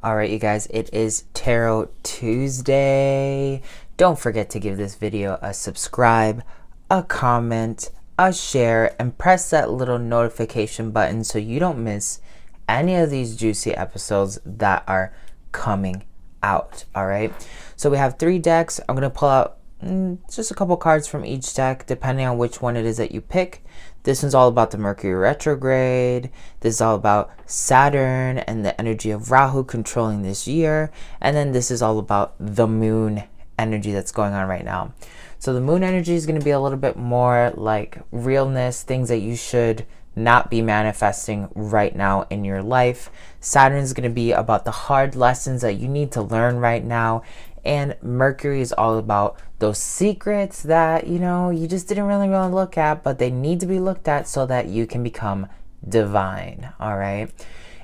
All right, you guys, it is Tarot Tuesday. Don't forget to give this video a subscribe, a comment, a share, and press that little notification button so you don't miss any of these juicy episodes that are coming out. All right, so we have 3 decks. I'm going to pull out just a couple cards from each deck depending on which one it is that you pick. This one's all about the Mercury retrograde. This is all about Saturn and the energy of Rahu controlling this year. And then this is all about the moon energy that's going on right now. So the moon energy is going to be a little bit more like realness, things that you should not be manifesting right now in your life. Saturn is going to be about the hard lessons that you need to learn right now. And Mercury is all about those secrets that, you just didn't really want to look at, but they need to be looked at so that you can become divine. All right.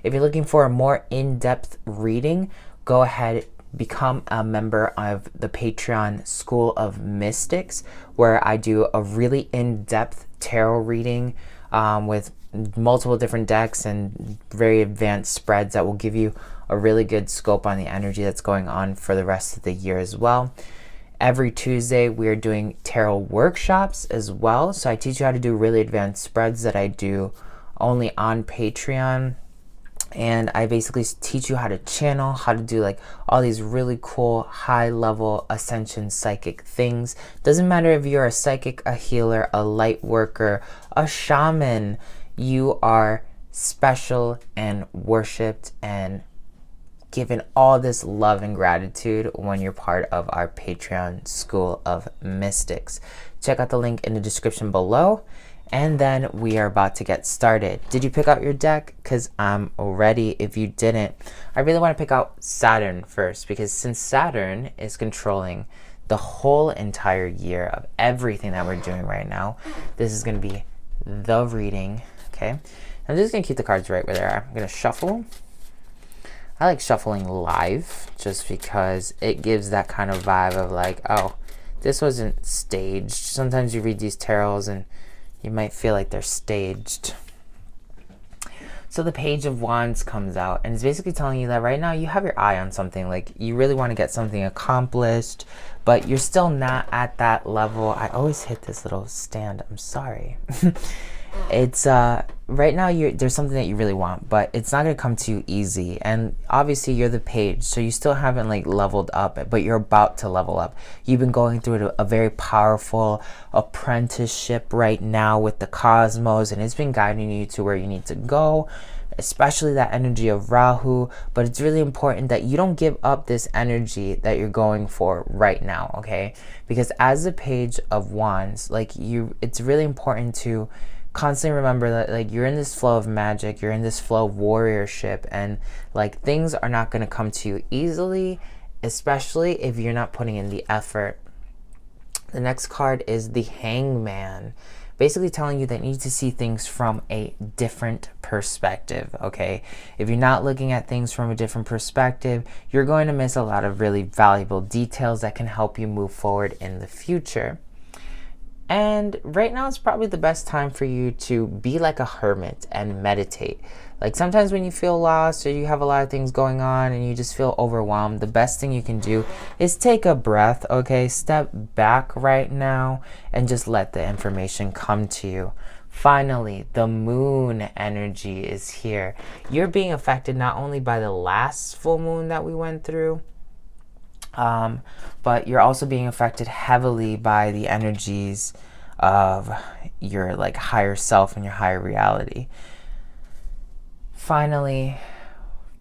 If you're looking for a more in-depth reading, go ahead, become a member of the Patreon School of Mystics, where I do a really in-depth tarot reading with multiple different decks and very advanced spreads that will give you a really good scope on the energy that's going on for the rest of the year as well. Every Tuesday, we are doing tarot workshops as well. So I teach you how to do really advanced spreads that I do only on Patreon. And I basically teach you how to channel, how to do like all these really cool high level ascension psychic things. Doesn't matter if you're a psychic, a healer, a light worker, a shaman, you are special and worshipped and given all this love and gratitude when you're part of our Patreon School of Mystics. Check out the link in the description below. And then we are about to get started. Did you pick out your deck? Because I'm ready. If you didn't, I really want to pick out Saturn first, because since Saturn is controlling the whole entire year of everything that we're doing right now, this is going to be the reading. Okay. I'm just going to keep the cards right where they are. I'm going to shuffle. I like shuffling live just because it gives that kind of vibe of like, oh, this wasn't staged. Sometimes you read these tarots and you might feel like they're staged. So the Page of Wands comes out and it's basically telling you that right now you have your eye on something. Like you really want to get something accomplished, but you're still not at that level. I always hit this little stand. I'm sorry. It's right now there's something that you really want, but it's not going to come to you easy. And obviously you're the page, so you still haven't like leveled up, but you're about to level up. You've been going through a very powerful apprenticeship right now with the cosmos, and it's been guiding you to where you need to go, especially that energy of Rahu. But it's really important that you don't give up this energy that you're going for right now, okay? Because as the Page of Wands, it's really important to constantly remember that like you're in this flow of magic, you're in this flow of warriorship, and like things are not going to come to you easily, especially if you're not putting in the effort. The next card is the Hangman, basically telling you that you need to see things from a different perspective, okay? If you're not looking at things from a different perspective, you're going to miss a lot of really valuable details that can help you move forward in the future. And right now is probably the best time for you to be like a hermit and meditate. Like sometimes when you feel lost or you have a lot of things going on and you just feel overwhelmed, the best thing you can do is take a breath, okay? Step back right now and just let the information come to you. Finally, the moon energy is here. You're being affected not only by the last full moon that we went through, but you're also being affected heavily by the energies of your like higher self and your higher reality. Finally,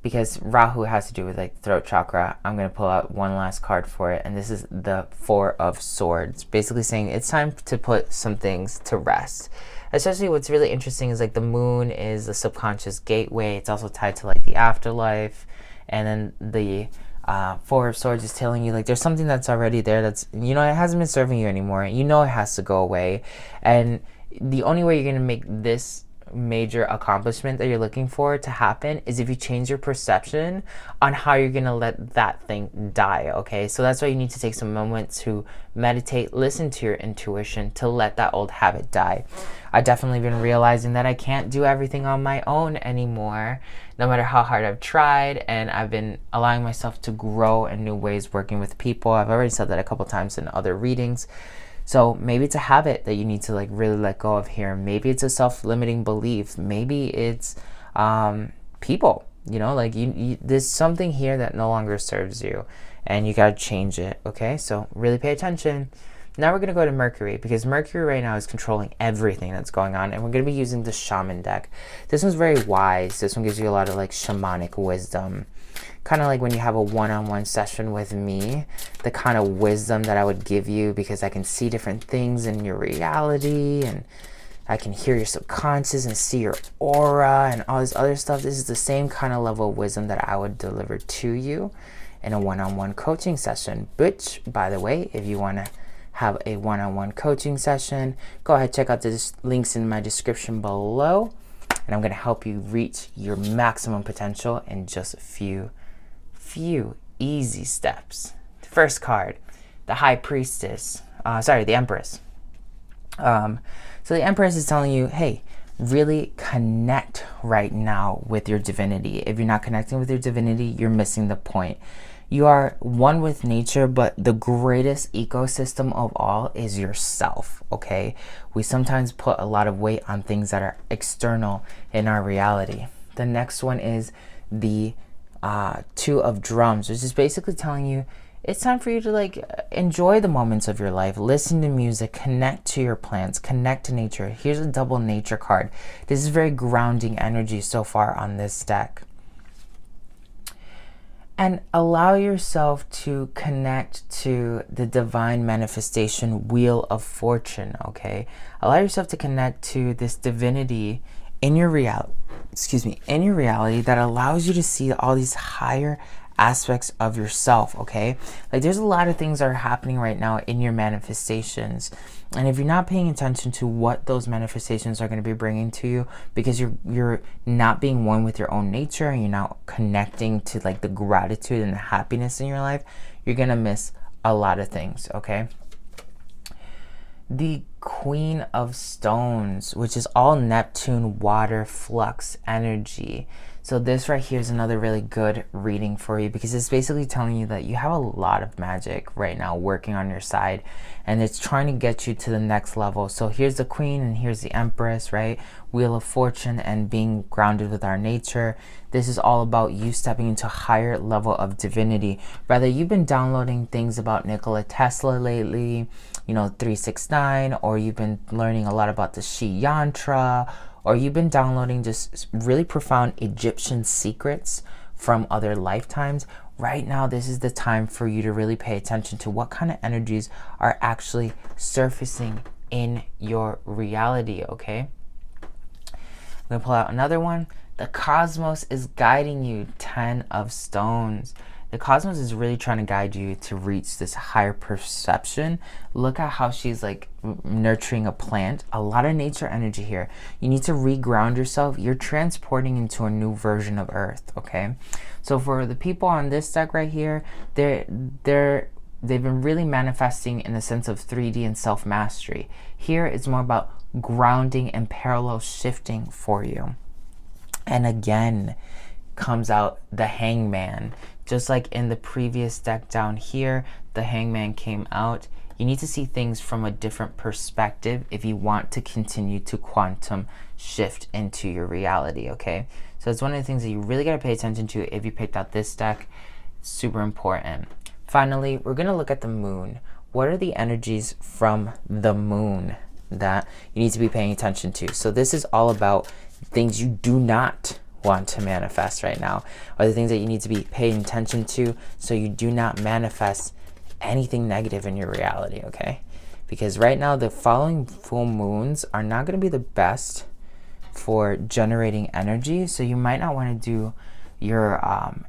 because Rahu has to do with like throat chakra, I'm going to pull out one last card for it, and this is the Four of Swords, basically saying it's time to put some things to rest. Especially what's really interesting is like the moon is the subconscious gateway. It's also tied to like the afterlife, and then the Four of Swords is telling you like there's something that's already there that's, it hasn't been serving you anymore. It has to go away. And the only way you're going to make this major accomplishment that you're looking for to happen is if you change your perception on how you're going to let that thing die, okay? So that's why you need to take some moments to meditate, listen to your intuition, to let that old habit die. I've definitely been realizing that I can't do everything on my own anymore, no matter how hard I've tried, and I've been allowing myself to grow in new ways working with people. I've already said that a couple times in other readings. So maybe it's a habit that you need to like really let go of here. Maybe it's a self-limiting belief. Maybe it's people, you know, like you there's something here that no longer serves you and you got to change it. Okay, so really pay attention. Now we're going to go to Mercury, because Mercury right now is controlling everything that's going on, and we're going to be using the Shaman deck. This one's very wise. This one gives you a lot of like shamanic wisdom. Kind of like when you have a one-on-one session with me, the kind of wisdom that I would give you, because I can see different things in your reality, and I can hear your subconscious and see your aura and all this other stuff. This is the same kind of level of wisdom that I would deliver to you in a one-on-one coaching session, which, by the way, if you want to have a one-on-one coaching session, go ahead, check out the links in my description below, and I'm going to help you reach your maximum potential in just a few easy steps. First card, the High Priestess, the Empress. So the Empress is telling you, hey, really connect right now with your divinity. If you're not connecting with your divinity, you're missing the point. You are one with nature, but the greatest ecosystem of all is yourself, okay? We sometimes put a lot of weight on things that are external in our reality. The next one is the Two of Drums, which is basically telling you it's time for you to like enjoy the moments of your life, listen to music, connect to your plants, connect to nature. Here's a double nature card. This is very grounding energy so far on this deck. And allow yourself to connect to the divine manifestation wheel of fortune, okay? Allow yourself to connect to this divinity in your reality, that allows you to see all these higher aspects of yourself, okay? Like there's a lot of things that are happening right now in your manifestations. And if you're not paying attention to what those manifestations are going to be bringing to you, because you're not being one with your own nature, and you're not connecting to like the gratitude and the happiness in your life, you're going to miss a lot of things, okay? The Queen of Stones, which is all Neptune, water, flux, energy. So this right here is another really good reading for you, because it's basically telling you that you have a lot of magic right now working on your side, and it's trying to get you to the next level. So here's the Queen and here's the Empress, right? Wheel of Fortune and being grounded with our nature. This is all about you stepping into a higher level of divinity. Whether you've been downloading things about Nikola Tesla lately, 369, or you've been learning a lot about the Shi Yantra, or you've been downloading just really profound Egyptian secrets from other lifetimes, right now this is the time for you to really pay attention to what kind of energies are actually surfacing in your reality, okay? I'm going to pull out another one. The Cosmos is guiding you, 10 of Stones. The Cosmos is really trying to guide you to reach this higher perception. Look at how she's like nurturing a plant. A lot of nature energy here. You need to reground yourself. You're transporting into a new version of Earth, okay? So for the people on this deck right here, they've been really manifesting in the sense of 3D and self-mastery. Here it's more about grounding and parallel shifting for you. And again, comes out the Hangman. Just like in the previous deck down here, the Hangman came out. You need to see things from a different perspective if you want to continue to quantum shift into your reality, okay? So it's one of the things that you really got to pay attention to if you picked out this deck. Super important. Finally, we're going to look at the moon. What are the energies from the moon that you need to be paying attention to? So this is all about things you do not want to manifest right now, or the things that you need to be paying attention to so you do not manifest anything negative in your reality, okay? Because right now the following full moons are not going to be the best for generating energy, so you might not want to do your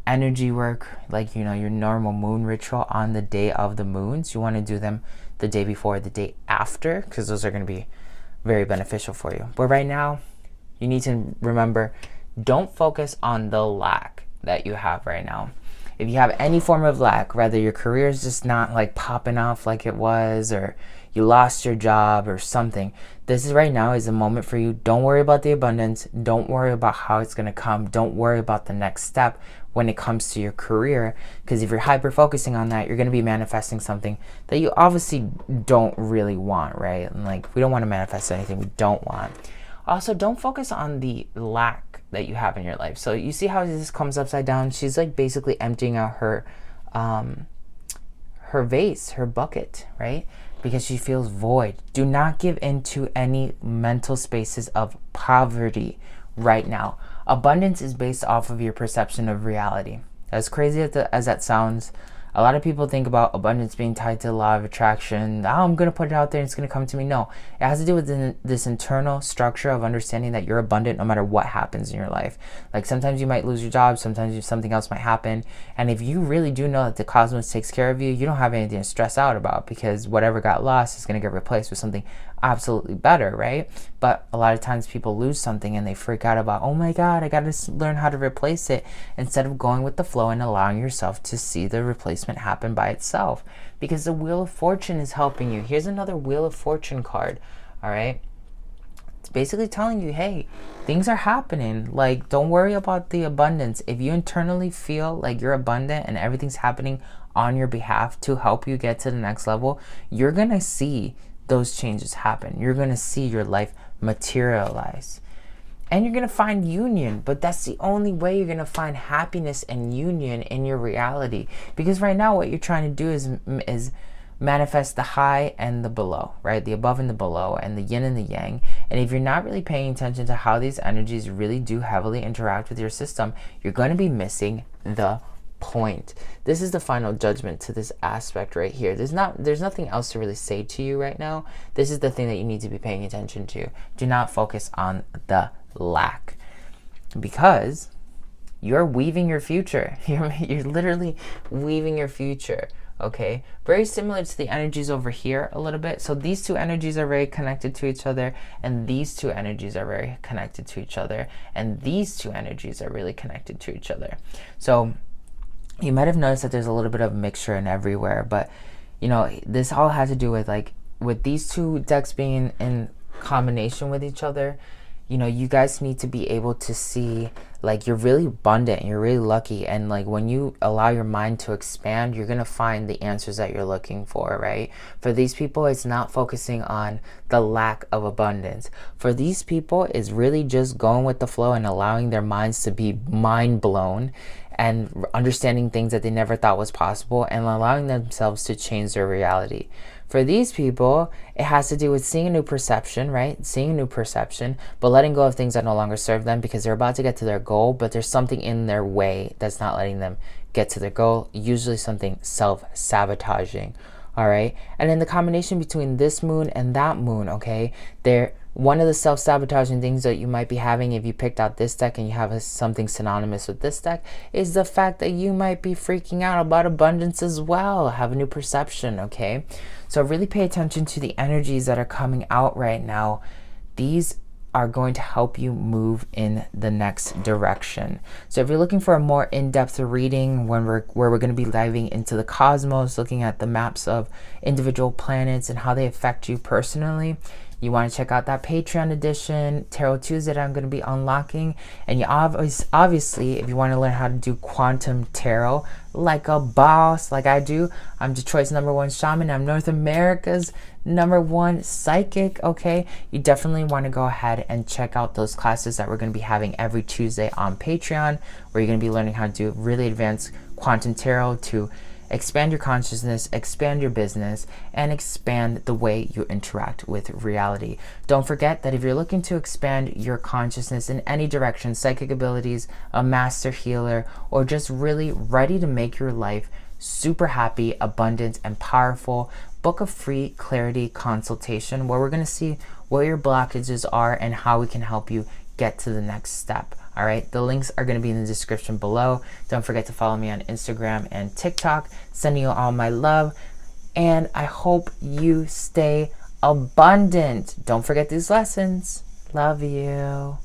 energy work like your normal moon ritual on the day of the moons. You want to do them the day before, the day after, because those are going to be very beneficial for you. But right now, you need to remember, don't focus on the lack that you have right now. If you have any form of lack, whether your career is just not like popping off like it was, or you lost your job or something, this is right now is a moment for you. Don't worry about the abundance. Don't worry about how it's going to come. Don't worry about the next step when it comes to your career, because if you're hyper focusing on that, you're going to be manifesting something that you obviously don't really want, right? And like, we don't want to manifest anything we don't want. Also, don't focus on the lack that you have in your life. So you see how this comes upside down? She's like basically emptying out her vase, her bucket, right? Because she feels void. Do not give into any mental spaces of poverty right now. Abundance is based off of your perception of reality. As crazy as that sounds, a lot of people think about abundance being tied to the law of attraction. Oh, I'm going to put it out there and it's going to come to me. No, it has to do with this internal structure of understanding that you're abundant no matter what happens in your life. Like sometimes you might lose your job, sometimes something else might happen. And if you really do know that the cosmos takes care of you, you don't have anything to stress out about, because whatever got lost is going to get replaced with something absolutely better, right? But a lot of times people lose something and they freak out about, oh my God, I got to learn how to replace it, instead of going with the flow and allowing yourself to see the replacement happen by itself, because the Wheel of Fortune is helping you. Here's another Wheel of Fortune card, all right? It's basically telling you, hey, things are happening. Like, don't worry about the abundance. If you internally feel like you're abundant and everything's happening on your behalf to help you get to the next level, you're going to see those changes happen. You're going to see your life materialize. And you're going to find union, but that's the only way you're going to find happiness and union in your reality. Because right now what you're trying to do is manifest the high and the below, right? The above and the below, and the yin and the yang. And if you're not really paying attention to how these energies really do heavily interact with your system, you're going to be missing the point. This is the final judgment to this aspect right here. There's nothing else to really say to you right now. This is the thing that you need to be paying attention to. Do not focus on the lack, because you're weaving your future. You're literally weaving your future. Okay, very similar to the energies over here a little bit. So these two energies are very connected to each other, and these two energies are very connected to each other, and these two energies are really connected to each other. So you might have noticed that there's a little bit of mixture in everywhere, but you know, this all has to do with, like, with these two decks being in combination with each other, you know, you guys need to be able to see, like, you're really abundant, you're really lucky, and like when you allow your mind to expand, you're gonna find the answers that you're looking for, right? For these people, it's not focusing on the lack of abundance. For these people, it's really just going with the flow and allowing their minds to be mind blown and understanding things that they never thought was possible, and allowing themselves to change their reality. For these people, it has to do with seeing a new perception, right? Seeing a new perception, but letting go of things that no longer serve them, because they're about to get to their goal, but there's something in their way that's not letting them get to their goal, usually something self-sabotaging, all right? And then the combination between this moon and that moon, okay, one of the self-sabotaging things that you might be having, if you picked out this deck and you have something synonymous with this deck, is the fact that you might be freaking out about abundance as well. Have a new perception, okay? So really pay attention to the energies that are coming out right now. These are going to help you move in the next direction. So if you're looking for a more in-depth reading where we're going to be diving into the cosmos, looking at the maps of individual planets and how they affect you personally, you want to check out that Patreon edition, Tarot Tuesday, that I'm going to be unlocking. And you obviously, if you want to learn how to do quantum tarot like a boss, like I do, I'm Detroit's #1 shaman. I'm North America's #1 psychic, okay? You definitely want to go ahead and check out those classes that we're going to be having every Tuesday on Patreon, where you're going to be learning how to do really advanced quantum tarot to expand your consciousness, expand your business, and expand the way you interact with reality. Don't forget that if you're looking to expand your consciousness in any direction, psychic abilities, a master healer, or just really ready to make your life super happy, abundant, and powerful, book a free clarity consultation where we're going to see what your blockages are and how we can help you get to the next step. All right, the links are going to be in the description below. Don't forget to follow me on Instagram and TikTok. Sending you all my love, and I hope you stay abundant. Don't forget these lessons. Love you.